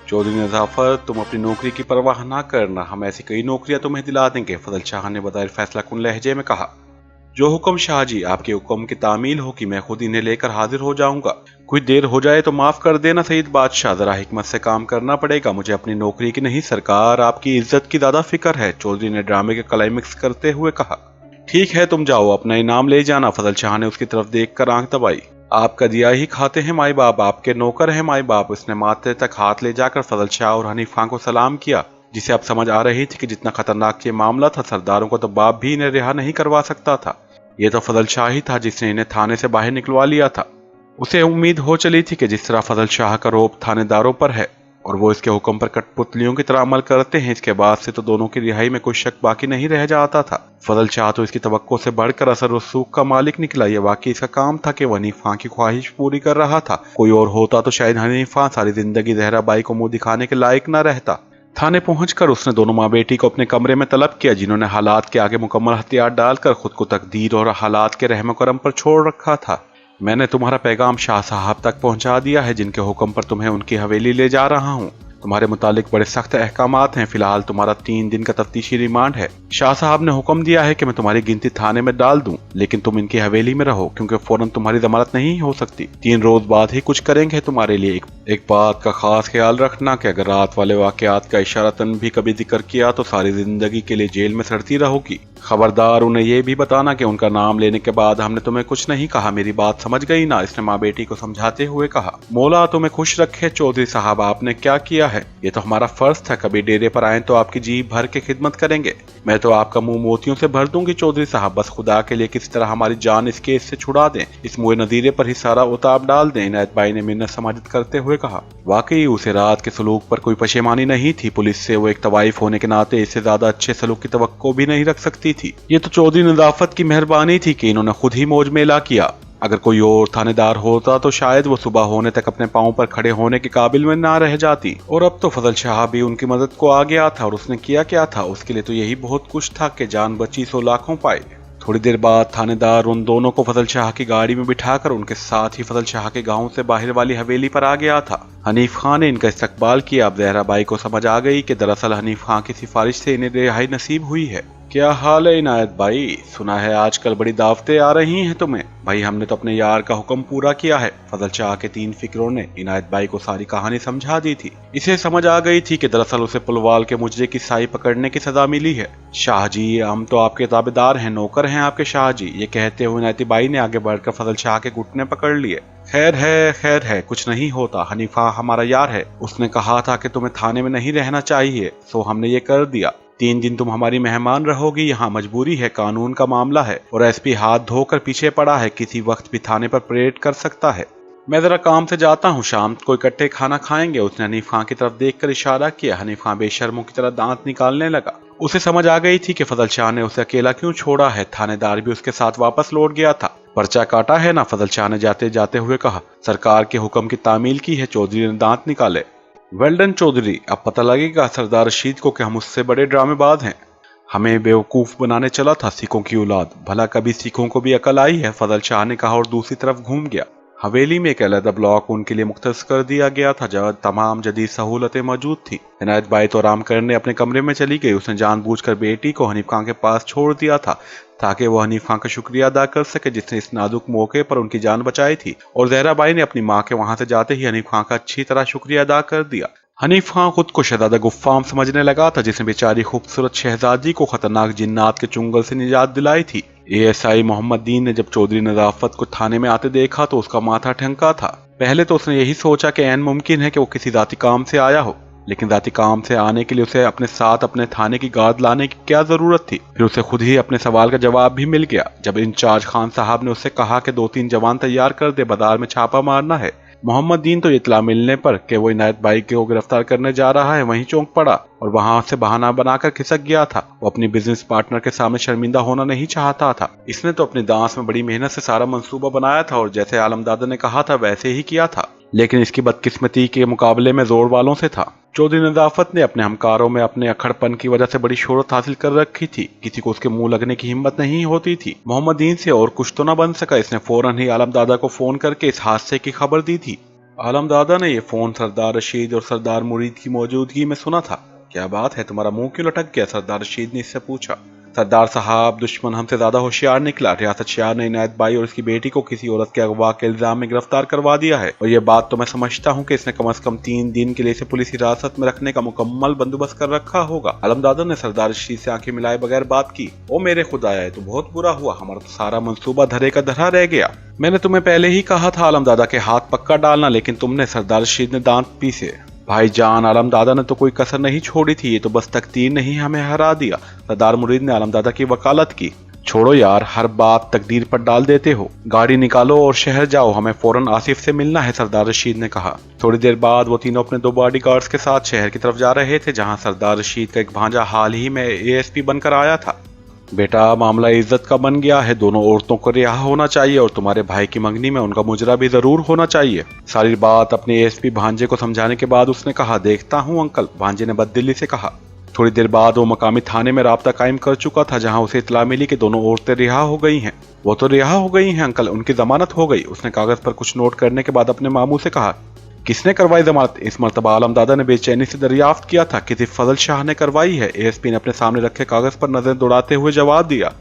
चौधरी नज़ाफत, तुम अपनी नौकरी की परवाह ना करना, हम ऐसी कई नौकरियां तुम्हें दिला देंगे, फजल शाह ने बग़ैर फैसला कुन लहजे में कहा। जो हुक्म शाह जी, आपके हुक्म की तामील हो कि मैं खुद इन्हें लेकर हाजिर हो जाऊंगा। कोई देर हो जाए तो माफ कर देना सईद बादशाह, जरा हिकमत से काम करना पड़ेगा, मुझे अपनी नौकरी की नहीं सरकार आपकी इज्जत की ज्यादा फिक्र है, चौधरी ने ड्रामे के क्लाइमेक्स करते हुए कहा। ठीक है, तुम जाओ, अपना इनाम ले जाना, फजल शाह ने उसकी तरफ देखकर आंख दबाई। आपका दिया ही खाते हैं माई बाप, आपके नौकर हैं माई बाप। उसने माथे तक हाथ ले जाकर फजल शाह और हनीफा को सलाम किया, जिसे अब समझ आ रही थी कि जितना खतरनाक ये मामला था, सरदारों को तो बाप भी इन्हें रिहा नहीं करवा सकता था। ये तो फजल शाह ही था जिसने इन्हें थाने से बाहर निकलवा लिया था। उसे उम्मीद हो चली थी कि जिस तरह फजल शाह का रौब थानेदारों पर है और वो इसके हुक्म पर कठपुतलियों की तरह अमल करते हैं, इसके बाद से तो दोनों की रिहाई में कोई शक बाकी नहीं रह जाता था। फजल शाह तो इसकी तवक्को से बढ़कर असर रसूख का मालिक निकला। ये वाकई इसका काम था कि वह हनीफा की ख्वाहिश पूरी कर रहा था। कोई और होता तो शायद हनीफा सारी जिंदगी जहरा बाई को मुंह दिखाने के लायक न रहता। थाने पहुंचकर उसने दोनों माँ बेटी को अपने कमरे में तलब किया, जिन्होंने हालात के आगे मुकम्मल हथियार डालकर खुद को तकदीर और हालात के रहम करम पर छोड़ रखा था। मैंने तुम्हारा पैगाम शाह साहब तक पहुंचा दिया है, जिनके हुक्म पर तुम्हें उनकी हवेली ले जा रहा हूँ। तुम्हारे मुतालिक बड़े सख्त अहकामात हैं। फिलहाल तुम्हारा 3 दिन का तफ्तीशी रिमांड है। शाह साहब ने हुक्म दिया है कि मैं तुम्हारी गिनती थाने में डाल दूं, लेकिन तुम इनकी हवेली में रहो, क्योंकि फौरन तुम्हारी जमानत नहीं हो सकती। 3 रोज बाद ही कुछ करेंगे तुम्हारे लिए। एक बात का खास ख्याल रखना कि अगर रात वाले वाकयात का इशारतन भी कभी जिक्र किया तो सारी जिंदगी के लिए जेल में सड़ती रहोगी। खबरदार उन्हें यह भी बताना कि उनका नाम लेने के बाद हमने तुम्हें कुछ नहीं कहा। मेरी बात समझ गई ना? इसने माँ बेटी को समझाते हुए कहा। मौला तुम्हें खुश रखे चौधरी साहब, आपने क्या किया है ये तो हमारा फर्ज था। कभी डेरे पर आए तो आपकी जी भर के खिदमत करेंगे। मैं तो आपका मुंह मोतियों से भर दूंगी चौधरी साहब, बस खुदा के लिए किसी तरह हमारी जान इस केस से छुड़ा दें, इस मुए नजीरे पर ही सारा उताब डाल दें, इनायत भाई ने मिन्नत समाजित करते हुए कहा। वाकई उसे रात के सलूक पर कोई पशेमानी नहीं थी। पुलिस से वो एक तवाइफ होने के नाते इससे ज्यादा अच्छे सलूक की तवक्को भी नहीं रख सकती थी। ये तो चौधरी नज़ाफत की मेहरबानी थी कि इन्होंने खुद ही मौज मेला किया। अगर कोई और थानेदार होता तो शायद वो सुबह होने तक अपने पांव पर खड़े होने के काबिल में ना रह जाती। और अब तो फजल शाह भी उनकी मदद को आ गया था, और उसने किया क्या था? उसके लिए तो यही बहुत कुछ था कि जान बची सो लाखों पाए। थोड़ी देर बाद थानेदार उन दोनों को फजल शाह की गाड़ी में बिठाकर उनके साथ ही फजल शाह के गांव से बाहर वाली हवेली पर आ गया था। हनीफ खान ने इनका इस्तकबाल किया। अब जहरा बाई को समझ आ गई कि दरअसल हनीफ खान की सिफारिश से इन्हें रिहाई नसीब हुई है। क्या हाल है इनायत भाई? सुना है आजकल बड़ी दावतें आ रही हैं तुम्हें। भाई हमने तो अपने यार का हुक्म पूरा किया है। फजल शाह के 3 फिक्रों ने इनायत भाई को सारी कहानी समझा दी थी। इसे समझ आ गई थी कि दरअसल उसे पुलवाल के मुजरे की साई पकड़ने की सजा मिली है। शाह जी, हम तो आपके ताबेदार हैं, नौकर हैं आपके शाह जी। ये कहते हुए इनायत भाई ने आगे बढ़कर फजल शाह के घुटने पकड़ लिए। खैर है, कुछ नहीं होता। हनीफा हमारा यार है, उसने कहा था कि तुम्हें थाने में नहीं रहना चाहिए, सो हमने ये कर दिया। 3 दिन तुम हमारी मेहमान रहोगी। यहाँ मजबूरी है, कानून का मामला है, और एसपी हाथ धोकर पीछे पड़ा है, किसी वक्त भी थाने पर परेड कर सकता है। मैं जरा काम से जाता हूँ, शाम को इकट्ठे खाना खाएंगे। उसने हनीफ खां की तरफ देखकर इशारा किया। हनीफ खां बेशर्मों की तरह दांत निकालने लगा। उसे समझ आ गई थी कि फजल शाह ने उसे अकेला क्यों छोड़ा है। थानेदार भी उसके साथ वापस लौट गया था। पर्चा काटा है ना? फजल शाह ने जाते जाते हुए कहा। सरकार के हुक्म की तामील की है, चौधरी ने दांत निकाले। वेल्डन चौधरी, अब पता लगेगा सरदार रशीद को कि हम उससे बड़े ड्रामेबाज हैं। हमें बेवकूफ बनाने चला था सिखों की औलाद। भला कभी सिखों को भी अकल आई है? फजल शाह ने कहा और दूसरी तरफ घूम गया। हवेली में एक अलग ब्लॉक उनके लिए मुख्तस कर दिया गया था, जहाँ तमाम जदीद सहूलतें मौजूद थी। इनायत बाई तो आराम करने अपने कमरे में चली गई। उसने जानबूझकर बेटी को हनीफ खां के पास छोड़ दिया था, ताकि वो हनीफ खां का शुक्रिया अदा कर सके जिसने इस नाजुक मौके पर उनकी जान बचाई थी। और जहरा बाई ने अपनी माँ के वहां से जाते ही हनीफ खां का अच्छी तरह शुक्रिया अदा कर दिया। हनीफ खां खुद को शहजादा गुफ्फाम समझने लगा था, जिसने बेचारी खूबसूरत शहजादी को खतरनाक जिन्नात के चुंगल से निजात दिलाई थी। एएसआई मोहम्मद दीन ने जब चौधरी नज़ाफत को थाने में आते देखा तो उसका माथा ठनका था। पहले तो उसने यही सोचा कि ऐन मुमकिन है कि वो किसी जाती काम से आया हो, लेकिन जाती काम से आने के लिए उसे अपने साथ अपने थाने की गार्ड लाने की क्या जरूरत थी? फिर उसे खुद ही अपने सवाल का जवाब भी मिल गया जब इंचार्ज खान साहब ने उससे कहा कि 2-3 जवान तैयार कर दे, बाजार में छापा मारना है। मोहम्मद दीन तो इतला मिलने पर कि वो इनायत भाई को गिरफ्तार करने जा रहा है वहीं चौंक पड़ा और वहां से बहाना बनाकर खिसक गया था। वो अपनी बिजनेस पार्टनर के सामने शर्मिंदा होना नहीं चाहता था। इसने तो अपनी दांस में बड़ी मेहनत से सारा मंसूबा बनाया था और जैसे आलमदादा ने कहा था वैसे ही किया था, लेकिन इसकी बदकिस्मती के मुकाबले में जोर वालों से था। चौधरी नज़ाफत ने अपने हमकारों में अपने अखड़पन की वजह से बड़ी शोहरत हासिल कर रखी थी। किसी को उसके मुंह लगने की हिम्मत नहीं होती थी। मोहम्मद दीन से और कुछ तो न बन सका। इसने फौरन ही आलमदादा को फोन करके इस हादसे की खबर दी थी। आलमदादा ने ये फोन सरदार रशीद और सरदार मुरीद की मौजूदगी में सुना था। क्या बात है, तुम्हारा मुंह क्यों लटक गया? सरदार रशीद ने इससे पूछा। सरदार साहब, दुश्मन हमसे ज्यादा होशियार निकला। रियासत शाह ने इनायत बाई और उसकी बेटी को किसी औरत के अगवा के इल्जाम में गिरफ्तार करवा दिया है, और ये बात तो मैं समझता हूँ कि इसने कम से कम 3 दिन के लिए इसे पुलिस हिरासत में रखने का मुकम्मल बंदोबस्त कर रखा होगा। आलमदादा ने सरदार रशीद से आंखें मिलाए बगैर बात की। ओ मेरे खुदाया, ये तो बहुत बुरा हुआ, हमारा तो सारा मंसूबा धरे का धरा रह गया। मैंने तुम्हें पहले ही कहा था आलमदादा के हाथ पक्का डालना, लेकिन तुमने। सरदार रशीद ने दांत पीसे। भाईजान, आलमदादा ने तो कोई कसर नहीं छोड़ी थी, ये तो बस तकदीर ने ही हमें हरा दिया। सरदार मुरीद ने आलमदादा की वकालत की। छोड़ो यार, हर बात तकदीर पर डाल देते हो। गाड़ी निकालो और शहर जाओ, हमें फौरन आसिफ से मिलना है, सरदार रशीद ने कहा। थोड़ी देर बाद वो तीनों अपने 2 बॉडीगार्ड्स के साथ शहर की तरफ जा रहे थे, जहां सरदार रशीद का एक भांजा हाल ही में एएसपी बनकर आया था। बेटा, मामला इज्जत का बन गया है। दोनों औरतों को रिहा होना चाहिए और तुम्हारे भाई की मंगनी में उनका मुजरा भी जरूर होना चाहिए। सारी बात अपने एएसपी भांजे को समझाने के बाद उसने कहा, देखता हूँ अंकल। भांजे ने बददिली से कहा। थोड़ी देर बाद वो मकामी थाने में राब्ता कायम कर चुका था, जहां उसे इतला मिली कि दोनों औरतें रिहा हो गई हैं। वो तो रिहा हो गई हैं अंकल, उनकी जमानत हो गई। उसने कागज पर कुछ नोट करने के बाद अपने मामू से कहा। किसने करवाई जमानत? इस मर्तबा आलमदादा ने बेचैनी से दरियाफ्त किया था। किसी फजल शाह ने करवाई है, एएसपी ने अपने सामने रखे कागज पर नजर दौड़ाते हुए जवाब दिया।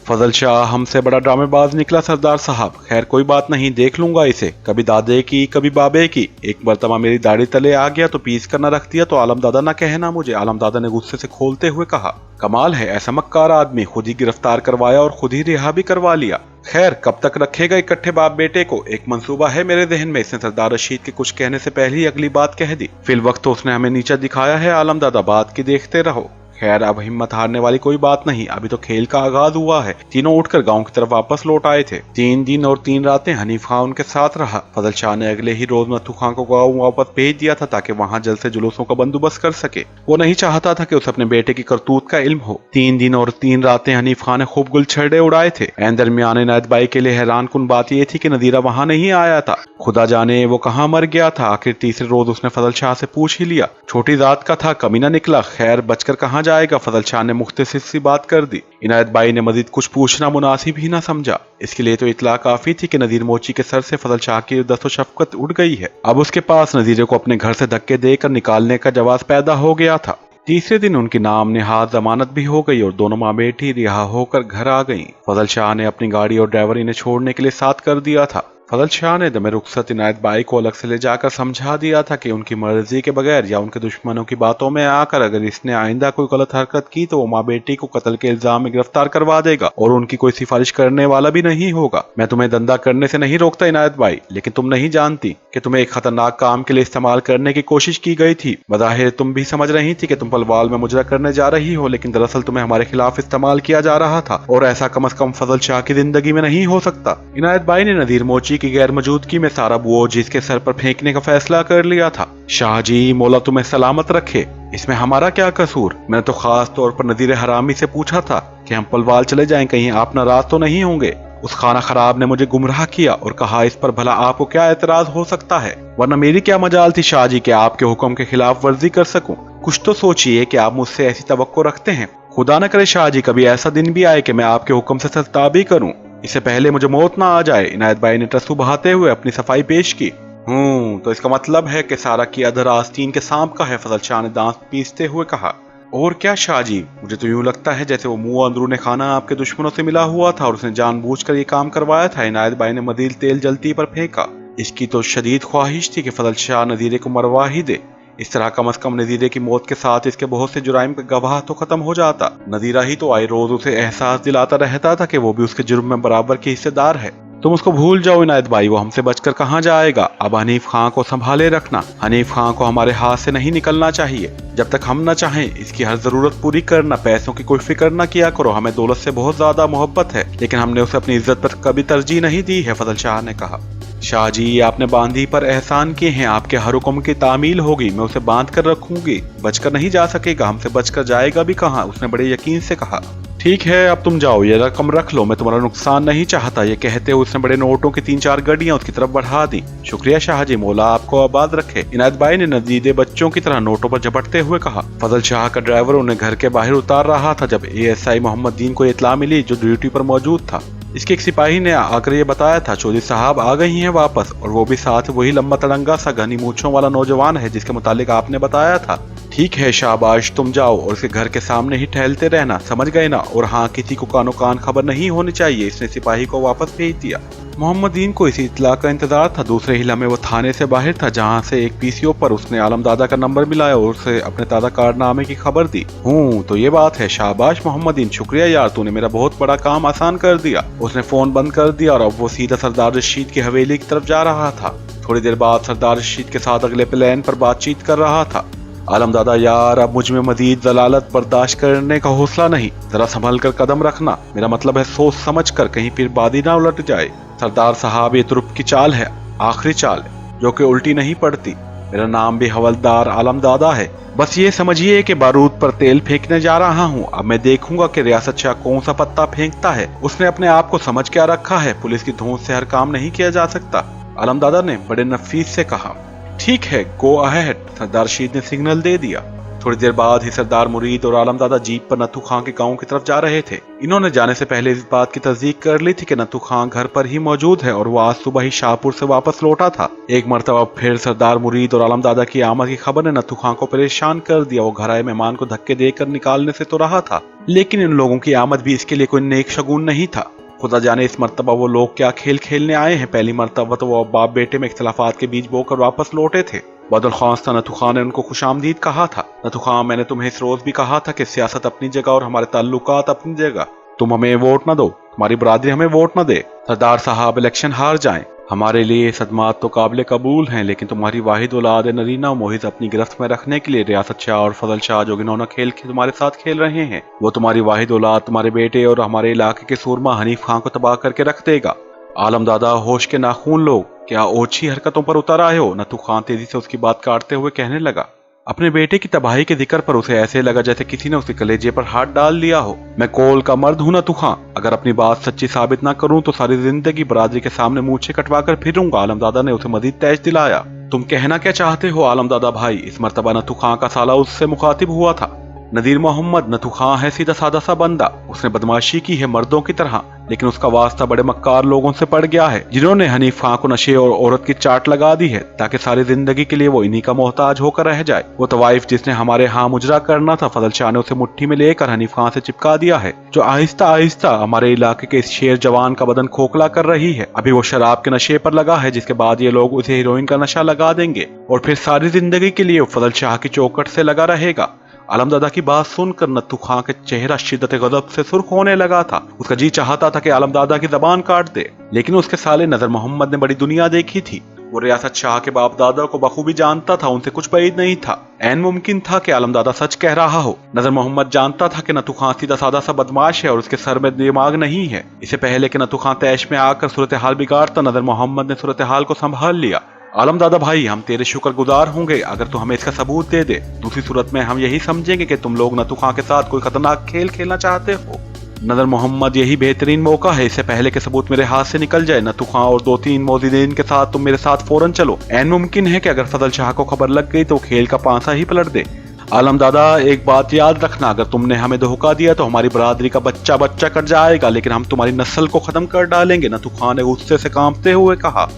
फजल शाह हमसे बड़ा ड्रामेबाज निकला सरदार साहब। खैर कोई बात नहीं, देख लूंगा इसे। कभी दादे की कभी बाबे की। एक मर्तबा मेरी दाढ़ी तले आ गया तो पीस कर न रख दिया तो आलमदादा न कहना मुझे, आलमदादा ने गुस्से से खोलते हुए कहा। कमाल है, ऐसा मक्कार आदमी, खुद ही गिरफ्तार करवाया और खुद ही रिहा भी करवा लिया। खैर कब तक रखेगा इकट्ठे बाप बेटे को? एक मंसूबा है मेरे जहन में। इसने सरदार रशीद के कुछ कहने से पहले ही अगली बात कह दी। फिल वक्त तो उसने हमें नीचा दिखाया है आलमदादा, बात की देखते रहो। खैर अब हिम्मत हारने वाली कोई बात नहीं, अभी तो खेल का आगाज हुआ है। तीनों उठकर गांव की तरफ वापस लौट आए थे। 3 दिन और 3 रातें हनीफ खां उनके साथ रहा। फजल शाह ने अगले ही रोज नथु खां को गांव वापस भेज दिया था, ताकि वहां जल्द से जुलूसों का बंदोबस्त कर सके। वो नहीं चाहता था कि उसे अपने बेटे की करतूत का इल्म हो। 3 दिन और 3 रातें हनीफ खां ने खूब गुलछड़े उड़ाए थे। एन दरमियान इनायत बाई के लिए हैरान कुन बात यह थी कि नदीरा वहां नहीं आया था। खुदा जाने वो कहाँ मर गया था। आखिर तीसरे रोज उसने फजल शाह से पूछ ही लिया। छोटी जात का था, कमीना निकला। खैर बचकर कहाँ जाएगा, फजल शाह ने मुख्तसर सी बात कर दी। इनायत बाई ने मजीद कुछ पूछना मुनासिब ही ना समझा। इसके लिए तो इतला काफी थी कि नदीर मोची के सर से फजल शाह की दस्तो शफकत उड़ गई है। अब उसके पास नजीरे को अपने घर से धक्के देकर निकालने का जवाब पैदा हो गया था। तीसरे दिन उनकी नाम नेहाद जमानत भी हो गई और दोनों माँ बेटी रिहा होकर घर आ गईं। फजल शाह ने अपनी गाड़ी और ड्राइवर इन्हें छोड़ने के लिए साथ कर दिया था। फजल शाह ने दमे रुखसत इनायत बाई को अलग से ले जाकर समझा दिया था कि उनकी मर्जी के बगैर या उनके दुश्मनों की बातों में आकर अगर इसने आइंदा कोई गलत हरकत की तो वो माँ बेटी को कत्ल के इल्जाम में गिरफ्तार करवा देगा और उनकी कोई सिफारिश करने वाला भी नहीं होगा। मैं तुम्हें धंधा करने से नहीं रोकता इनायत बाई, लेकिन तुम नहीं जानती कि तुम्हें एक खतरनाक काम के लिए इस्तेमाल करने की कोशिश की गई थी। बज़ाहिर तुम भी समझ रही थी कि तुम पलवाल में मुजरा करने जा रही हो, लेकिन दरअसल तुम्हें हमारे खिलाफ इस्तेमाल किया जा रहा था, और ऐसा कम से कम फजल शाह की जिंदगी में नहीं हो सकता। इनायत बाई ने नदीर मोची की गैर मौजूदगी में सारा बोझ इसके सर पर फेंकने का फैसला कर लिया था। शाह जी, मौला तुम्हें सलामत रखे, इसमें हमारा क्या कसूर? मैंने तो खास तौर पर नदीर हरामी से पूछा था कि हम पलवाल चले जाएं, कहीं आप नाराज तो नहीं होंगे। उस खाना खराब ने मुझे गुमराह किया और कहा इस पर भला आपको क्या एतराज हो सकता है, वरना मेरी क्या मजाल थी शाह जी कि आपके हुक्म के खिलाफ वर्जी कर सकूं। कुछ तो सोचिए कि आप मुझसे ऐसी तवक्को रखते हैं। खुदा न करे शाह जी कभी ऐसा दिन भी आए कि मैं आपके हुक्म से सरताबी करूं, इससे पहले मुझे मौत ना आ जाए। इनायत बाई ने टस्सू बहाते हुए अपनी सफाई पेश की। तो इसका मतलब है कि सारा की अधर आस्तीन के सांप का है, फजल शाह ने दांत पीसते हुए कहा। और क्या शाह जी, मुझे तो यूं लगता है जैसे वो मुंह अंदरूने खाना आपके दुश्मनों से मिला हुआ था और उसने जानबूझकर ये काम करवाया था। इनायत बाई ने मजीद तेल जलती पर फेंका। इसकी तो शदीद ख्वाहिश थी कि फजल शाह नजीरे को मरवा ही दे। इस तरह कम से कम नजीरे की मौत के साथ इसके बहुत से जुराइम का गवाह तो खत्म हो जाता। नजीरा ही तो आए रोज उसे एहसास दिलाता रहता था कि वो भी उसके जुर्म में बराबर की हिस्सेदार है। तुम उसको भूल जाओ इनायत बाई, वो हमसे बचकर कहाँ जाएगा। अब हनीफ खां को संभाले रखना। हनीफ खां को हमारे हाथ से नहीं निकलना चाहिए जब तक हम न चाहें। इसकी हर जरूरत पूरी करना, पैसों की कोई फिक्र न किया करो। हमें दौलत से बहुत ज्यादा मोहब्बत है, लेकिन हमने उसे अपनी इज्जत पर कभी तरजीह नहीं दी है, फजल शाह ने कहा। शाह जी, आपने बांदी पर एहसान किए हैं, आपके हर हुक्म की तामील होगी। मैं उसे बांध कर रखूंगी, बचकर नहीं जा सकेगा। हमसे बचकर जाएगा भी कहाँ, उसने बड़े यकीन से कहा। ठीक है, अब तुम जाओ, ये रकम रख लो, मैं तुम्हारा नुकसान नहीं चाहता। ये कहते हुए उसने बड़े नोटों की 3-4 गड्डियां उसकी तरफ बढ़ा दी। शुक्रिया शाह जी, मौला आपको आबाद रखे, इनायत बाई ने नदीदे बच्चों की तरह नोटों पर झपटते हुए कहा। फजल शाह का ड्राइवर उन्हें घर के बाहर उतार रहा था जब एएसआई मोहम्मद दीन को इतला मिली, जो ड्यूटी पर मौजूद था। اس के एक सिपाही ने आकर ये बताया था, चौधरी साहब आ गई हैं वापस, और वो भी साथ वही लंबा तड़ंगा सा घनी मूंछों वाला नौजवान है जिसके मुतालिक आपने बताया था। ठीक है शाबाश, तुम जाओ और उसके घर के सामने ही टहलते रहना, समझ गए ना? और हाँ, किसी को कानो कान खबर नहीं होनी चाहिए। इसने सिपाही को वापस भेज दिया। मोहम्मदीन को इसी इत्तला का इंतजार था। दूसरे ही लम्हे वो थाने से बाहर था, जहाँ से एक पीसीओ पर उसने आलमदादा का नंबर मिलाया और उसे अपने ताज़ा कारनामे की खबर दी। तो ये बात है, शाबाश मोहम्मदीन, शुक्रिया यार, तूने मेरा बहुत बड़ा काम आसान कर दिया। उसने फोन बंद कर दिया और अब वो सीधा सरदार रशीद की हवेली की तरफ जा रहा था। थोड़ी देर बाद सरदार रशीद के साथ अगले प्लान पर बातचीत कर रहा था। आलमदादा यार, अब मुझ में मजीद जलालत बर्दाश्त करने का हौसला नहीं, जरा संभल कर कदम रखना। मेरा मतलब है सोच समझ कर, कहीं फिर बादी ना उलट जाए। सरदार साहब, ये तुर्क की चाल है, आखिरी चाल है, जो कि उल्टी नहीं पड़ती। मेरा नाम भी हवलदार आलमदादा है। बस ये समझिए कि बारूद पर तेल फेंकने जा रहा हूँ। अब मैं देखूंगा कि रियासत शाह कौन सा पत्ता फेंकता है। उसने अपने आप को समझ क्या रखा है, पुलिस की धौंस से हर काम नहीं किया जा सकता। आलमदादा ने बड़े नफीस से कहा। ठीक है, गो अहेड। सरदार रशीद ने सिग्नल दे दिया। थोड़ी देर बाद ही सरदार मुरीद और आलमदादा जीप पर नथु खां के गांव की तरफ जा रहे थे। इन्होंने जाने से पहले इस बात की तस्दीक कर ली थी कि नथु खां घर पर ही मौजूद है और वो आज सुबह ही शाहपुर से वापस लौटा था। एक मरतबा फिर सरदार मुरीद और आलमदादा की आमद की खबर ने नथु खां को परेशान कर दिया। वो घर आए मेहमान को धक्के देकर निकालने से तो रहा था, लेकिन इन लोगों की आमद भी इसके लिए कोई नेक शगुन नहीं था। खुदा जाने इस मरतबा वो लोग क्या खेल खेलने आए हैं। पहली मरतबा तो वो बाप बेटे में इख्तलाफात के बीच बोकर वापस लौटे थे। बदल खास नथु खां ने उनको खुशामदीद कहा था। नथु खां, मैंने तुम्हें इस रोज भी कहा था कि सियासत अपनी जगह और हमारे ताल्लुकात अपनी जगह। तुम हमें वोट न दो, तुम्हारी बरादरी हमें वोट न दे। सरदार साहब इलेक्शन हार जाएं, हमारे लिए सदमात तो काबिल कबूल हैं, लेकिन तुम्हारी वाहिद औलाद नरीना मोहित अपनी गिरफ्त में रखने के लिए रियासत शाह और फजल शाह जो घिनौना खेल तुम्हारे साथ खेल रहे हैं, वो तुम्हारी वाहिद औलाद, तुम्हारे बेटे और हमारे इलाके के सूरमा हनीफ खां को तबाह करके रख देगा। आलमदादा, होश के नाखून लोग, क्या ओछी हरकतों पर उतर आए हो? नथु खां तेजी से उसकी बात काटते हुए कहने लगा। अपने बेटे की तबाही के जिक्र पर उसे ऐसे लगा जैसे किसी ने उसके कलेजे पर हाथ डाल दिया हो। मैं कोल का मर्द हूं नथु खां, अगर अपनी बात सच्ची साबित ना करूं तो सारी जिंदगी बरादरी के सामने मूंछें कटवा कर फिरूंगा। आलमदादा ने उसे मजीद तेज दिलाया। तुम कहना क्या चाहते हो आलमदादा भाई? इस मर्तबा नथु खां का साला उससे मुखातिब हुआ था। नदीर मोहम्मद, नथु खां है सीधा सादा सा बंदा, उसने बदमाशी की है मर्दों की तरह, लेकिन उसका वास्ता बड़े मक्कार लोगों से पड़ गया है, जिन्होंने हनीफ खां को नशे और औरत की चाट लगा दी है ताकि सारी जिंदगी के लिए वो इन्हीं का मोहताज होकर रह जाए। वो तवाइफ जिसने हमारे यहाँ मुजरा करना था, फजल शाह ने उसे मुट्ठी में लेकर हनीफ खां से चिपका दिया है, जो आहिस्ता आहिस्ता हमारे इलाके के इस शेर जवान का बदन खोखला कर रही है। अभी वो शराब के नशे पर लगा है, जिसके बाद ये लोग उसे हीरोइन का नशा लगा देंगे और फिर सारी जिंदगी के लिए फजल शाह की चौकट से लगा रहेगा। आलमदादा की बात सुनकर नथु खां का चेहरा शिद्दत गज़ब से सुर्ख होने लगा था। उसका जी चाहता था कि आलमदादा की जबान काट दे, लेकिन उसके साले नजर मोहम्मद ने बड़ी दुनिया देखी थी। वो रियासत शाह के बाप दादा को बखूबी जानता था, उनसे कुछ बैद नहीं था। ऐन मुमकिन था कि आलमदादा सच कह रहा हो। नजर मोहम्मद जानता था कि नथु खां सीधा सादा सा बदमाश है और उसके सर में दिमाग नहीं है। इससे पहले कि नथु खां तैश में आकर सूरत हाल बिगाड़ता, नजर मोहम्मद ने सूरत हाल को संभाल लिया। आलमदादा भाई, हम तेरे शुक्रगुजार होंगे अगर तू हमें इसका सबूत दे दे। दूसरी सूरत में हम यही समझेंगे कि तुम लोग नथु खां के साथ कोई खतरनाक खेल खेलना चाहते हो। नजर मोहम्मद, यही बेहतरीन मौका है, इससे पहले के सबूत मेरे हाथ से निकल जाए। नथु खां और 2-3 मौजूदीन के साथ तुम मेरे साथ फौरन चलो। ऐन मुमकिन है कि अगर फजल शाह को खबर लग गई तो खेल का पांसा ही पलट दे। आलमदादा, एक बात याद रखना, अगर तुमने हमें धोखा दिया तो हमारी बरादरी का बच्चा बच्चा कट जाएगा, लेकिन हम तुम्हारी नस्ल को खत्म कर डालेंगे। नथु खां ने गुस्से से कांपते हुए कहा।